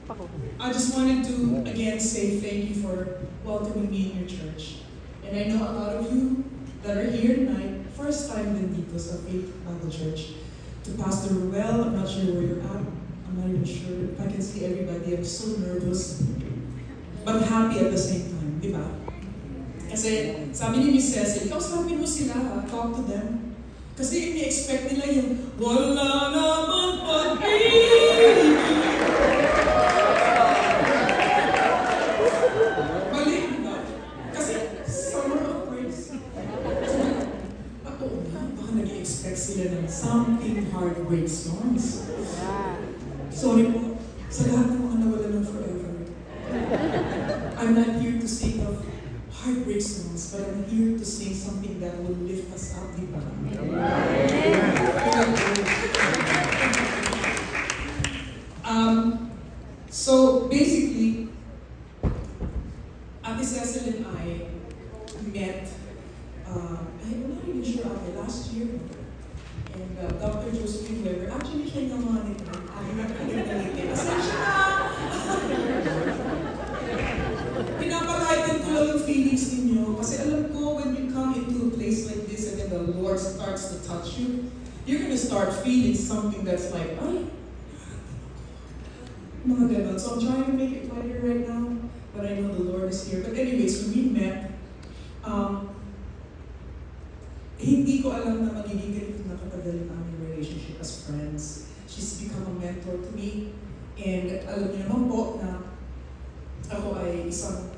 I just wanted to again say thank you for welcoming me in your church. And I know a lot of you that are here tonight, first time din dito sa Faith Bible Church. To Pastor Ruel, I'm not sure where you're at. I'm not even sure if I can see everybody. I'm so nervous, but happy at the same time, di ba? Kasi sabi ni Miss Cecil, kausapin mo sila, talk to them. Kasi ini-expect nila yung, wala naman pag-ibig. Mali, diba? Kasi summer of praise. Ako, baka nag-i-expect sila ng something heartbreak songs. Sorry po, sa lahat ng mga nawala ng forever. I'm not here to sing of heartbreak songs, but I'm here to sing something that will lift us up, di ba? So basically, Ate Cecil and I met, I'm not even sure, last year. And Dr. Josephine Weber, actually siya yung mga nito. Asensya na! Pinapalighten ko lang yung feelings ninyo. Kasi alam ko, when you come into a place like this and then the Lord starts to touch you, you're gonna start feeling something that's like, ay, mga ganon. So I'm trying to make it lighter right now, but I know the Lord is here. But anyways, when we met, hindi ko alam na magiging ganito na katagal ang aming relationship as friends. She's become a mentor to me. And alam niyo naman po na ako ay isang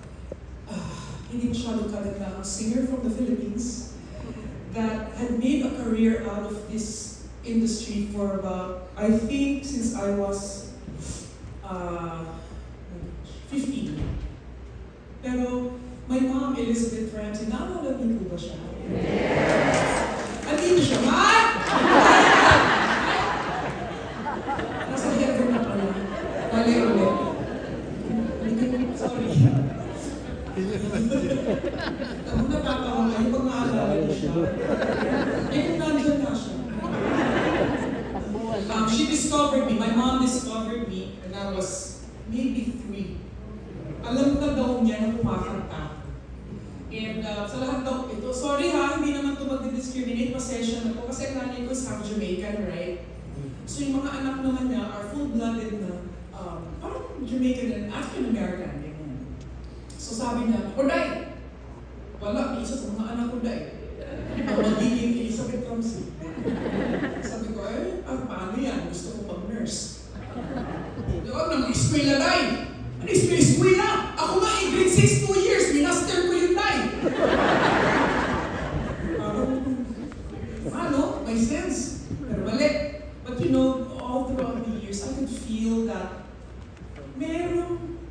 hindi masyado kalaglang singer from the Philippines that had made a career out of this industry for about, I think, since I was 15. Pero my mom, Elizabeth Ramsey, naalala niyo po ba siya? Yes! Andito siya, ma! Nasa heaven na pala. Mali ulit. Sorry. Ako natatawa kayo pag naalala niyo siya. Eh kung nandyan na siya. She discovered me, my mom discovered me, and I was maybe 3. Alam na daw niya na kumakanta. And sa lahat daw ito, sorry ha, hindi naman ito mag-discriminate, pasensya na po, kasi ang nanay ko is half Jamaican, right? So yung mga anak naman niya are full-blooded na, parang Jamaican and African-American. So sabi niya, Day! Wala, isa sa mga anak ko, Day. Ang magiging Elizabeth Ramsey. Sabi ko, paano yan? Gusto ko pag-nurse. Huwag na mag-eskwela, Day! Ano eskwela? Ako nga grade 6, 2 years, minaster ko yun, Day! Ano? May sense. Pero mali. But you know, all throughout the years, I could feel that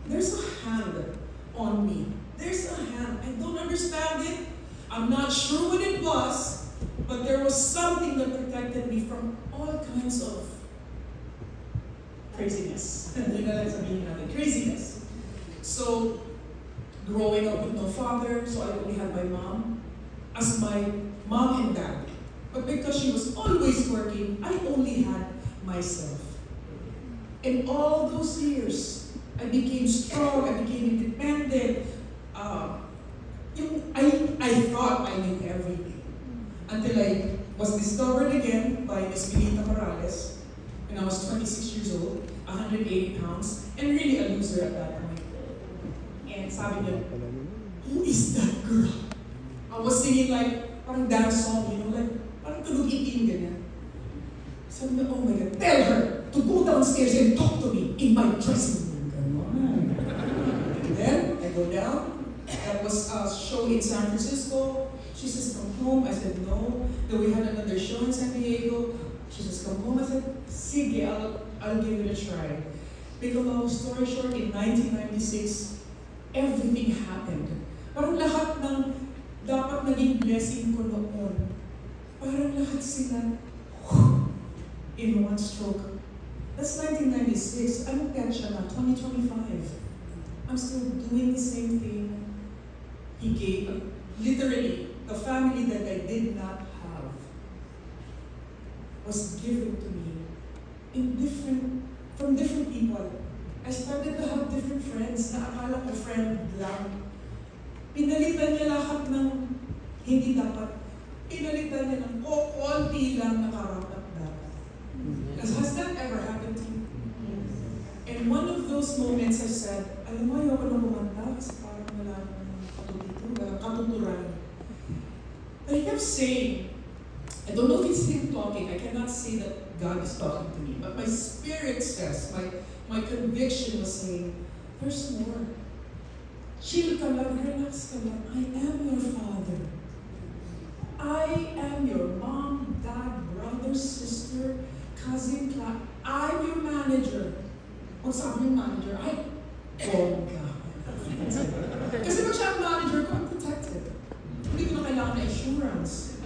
there's a hand on me. There's a hand. I don't understand it. I'm not sure what it was, but there was something that protected me from all kinds of craziness. Yun na lang sabihin natin, craziness. So, growing up with no father, so I only had my mom as my mom and dad. But because she was always working, I only had myself. In all those years, I became strong, I became independent. I thought I knew everything. Until I was discovered again by Miss Benita Morales when I was 26 years old, 180 pounds, and really a loser at that point. And sabi niya, who is that girl? I was singing like, parang dance song, you know, like, parang tulog-itin ganyan. Sabi niya, oh my God, tell her to go downstairs and talk to me in my dressing room. And then, I go down. That was a show in San Francisco. She says, come home. I said, no. Then we had another show in San Diego. She says, come home. I said, sige, I'll give it a try. Make a long story short, in 1996, everything happened. Parang lahat ng dapat naging blessing ko noon, parang lahat sila in one stroke. That's 1996. I look at siya na, 2025. I'm still doing the same thing. He gave, literally, the family that I did not have was given to me from different people. I started friends na akala ko friend lang. Pinalitan niya lahat ng hindi dapat. Pinalitan niya ng konti lang na karapat-dapat. Has that ever happened to you? And one of those moments I said, alam mo, ayoko na kumanta kasi parang wala ng katuturan. But he kept saying, I don't know if it's him talking, I cannot say that God is talking to me, but my spirit says, my conviction was saying, there's more. Chill ka lang, relax ka lang. I am your father. I am your mom, dad, brother, sister, cousin, class. I'm your manager. What's up, your manager? Oh, God. Kasi pag siya ang manager ko, I'm protected. Hindi ko na kailangan na insurance.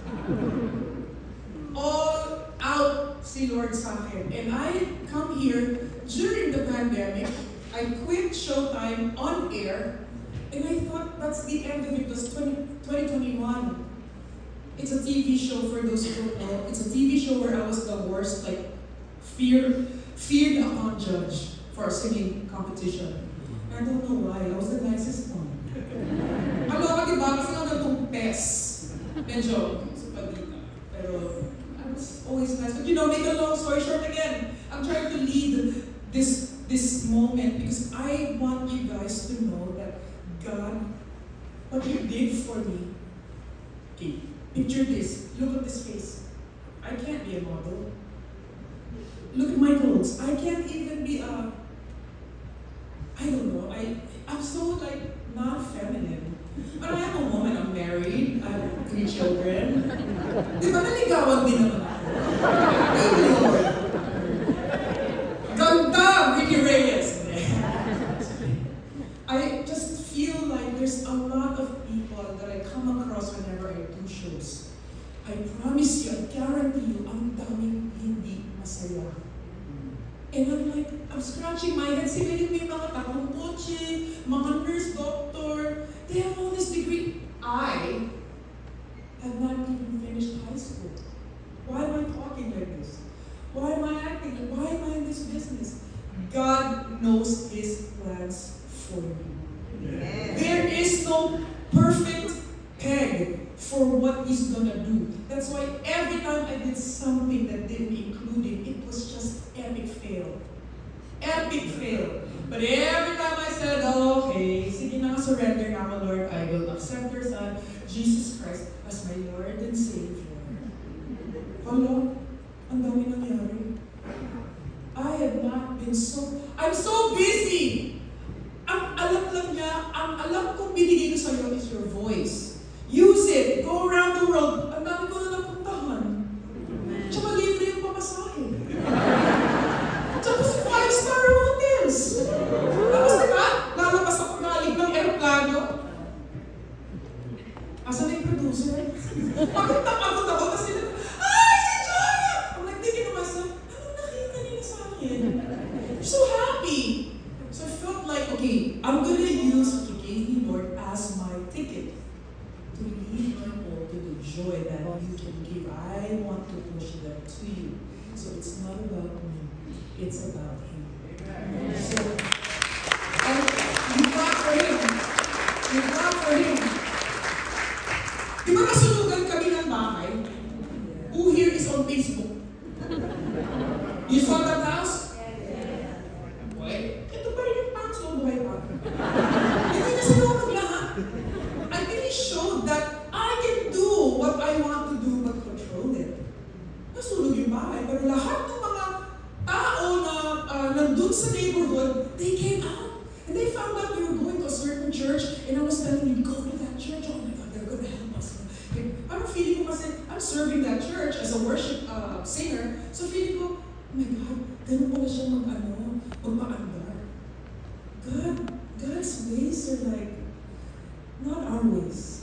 All out si Lord sa akin. And I come here during the pandemic. I quit Showtime on air. And I thought that's the end of it. It was 2021. It's a TV show for those who don't know. It's a TV show where I was the worst, like, feared account judge for a singing competition. And I don't know why. I was the nicest one. Ano ka, diba? Kasi nga itong PES. Medyo, supadita. Pero, I was always nice. But you know, make a long story short again, I'm trying to lead this moment because I want you guys to know that God, what you did for me. Okay, picture this. Look at this face. I can't be a model. Look at my clothes. I can't even be a, I don't know. I'm so like not feminine. But I am a woman. I'm married. I have 3 children. Di ba naligawan din naman ako? Thank you, Lord. Ganda, Ricky Reyes. I just feel like there's a lot of people that I come across whenever I do shows. I promise you, I guarantee you, ang daming hindi masaya. And I'm like, I'm scratching my head. Sila may mga takong kotse, mga nurse, doctor, they have all this degree. I have not even finished high school. Why am I talking like this? Why am I acting like, why am I in this business? God knows His plans for you. Yes. There is no perfect peg for what He's gonna do. That's why every time I did something that didn't include Him, it was just epic fail. Epic fail. But every time I said, oh, okay, sige na, surrender na ako, Lord, I will accept your Son, Jesus Christ, as my Lord and Savior. Hello? Ang dami nangyari. I have not been I'm so busy. Ang alam lang niya, ang alam kong binigay ko sa'yo is your voice. Use it. Go around the world. Ang dami ko na napuntahan. Tsaka libre yung pamasahe. Tsaka sa 5-star hotels. Tapos diba, lalabas ako galing ng aeroplano. Asan na yung producer? Pagod na pagod ako, tapos sila, ay, si Jonah! I'm like thinking to myself, anong nakita nila sa akin? I'm so happy. So I felt like, okay, I'm gonna use what you gave me, Lord, as my ticket to leave my home to the joy that you can give. I want to push that to you. So it's not about me, it's about Him. Amen. So, you clap for Him. You clap for Him. Di ba nasunugan kami ng bahay? Who here is on Facebook? You saw that house? Wait, ito pa rin yung pants mo, buhay pa. Hindi na sinunog lahat. I really showed that I can do what I want to do but control it. Nasunog yung bahay, pero lahat ng mga tao na nandun sa neighborhood, they came out. And they found out we were going to a certain church, and I was telling them, go to that church. Oh my God, they're going to help us. Parang feeling ko kasi, I'm serving that church as a worship singer. So feeling ko, oh my God, ganun pala siya magpaandar. God's ways are like, not our ways.